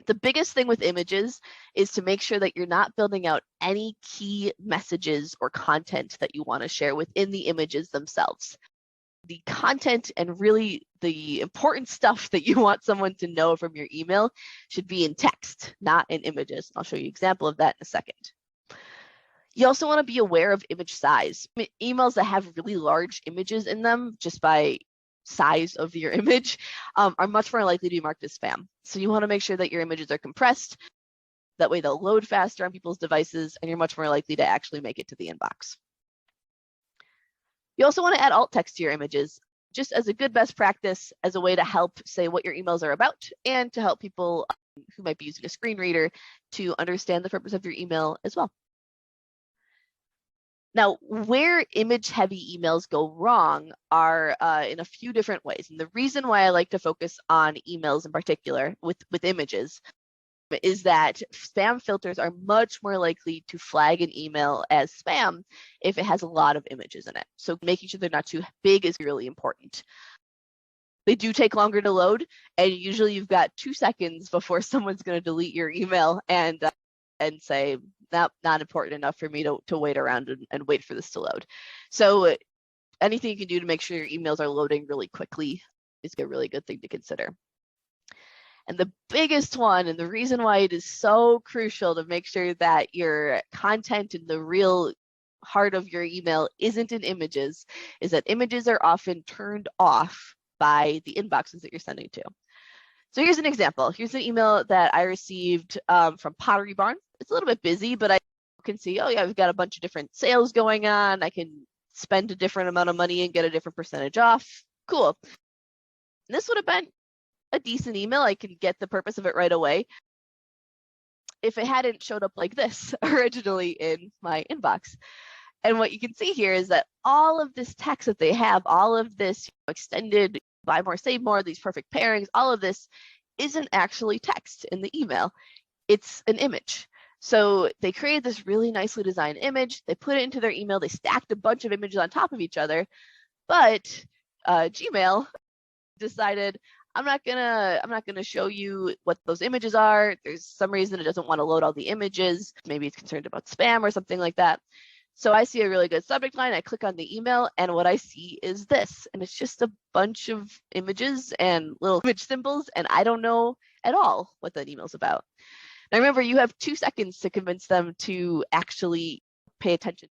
The biggest thing with images is to make sure that you're not building out any key messages or content that you want to share within the images themselves. The content and really the important stuff that you want someone to know from your email should be in text, not in images. I'll show you an example of that in a second. You also want to be aware of image size. Emails that have really large images in them, just by size of your image, are much more likely to be marked as spam. So you want to make sure that your images are compressed. That way they'll load faster on people's devices, and you're much more likely to actually make it to the inbox. You also want to add alt text to your images, just as a good best practice, as a way to help say what your emails are about, and to help people who might be using a screen reader to understand the purpose of your email as well. Now, where image-heavy emails go wrong are in a few different ways. And the reason why I like to focus on emails in particular with images is that spam filters are much more likely to flag an email as spam if it has a lot of images in it. So making sure they're not too big is really important. They do take longer to load, and usually you've got 2 seconds before someone's going to delete your email and say, not important enough for me to wait around and wait for this to load. So anything you can do to make sure your emails are loading really quickly is a really good thing to consider. And the biggest one, and the reason why it is so crucial to make sure that your content and the real heart of your email isn't in images, is that images are often turned off by the inboxes that you're sending to. So here's an example. Here's an email that I received from Pottery Barn. It's a little bit busy, but I can see, oh yeah, we've got a bunch of different sales going on. I can spend a different amount of money and get a different percentage off. Cool. And this would have been a decent email. I can get the purpose of it right away if it hadn't showed up like this originally in my inbox. And what you can see here is that all of this text that they have, all of this extended buy more, save more, these perfect pairings, all of this isn't actually text in the email. It's an image. So they created this really nicely designed image. They put it into their email. They stacked a bunch of images on top of each other. But Gmail decided, I'm not gonna show you what those images are. There's some reason it doesn't want to load all the images. Maybe it's concerned about spam or something like that. So I see a really good subject line. I click on the email, and what I see is this. And it's just a bunch of images and little image symbols, and I don't know at all what that email's about. Now remember, you have 2 seconds to convince them to actually pay attention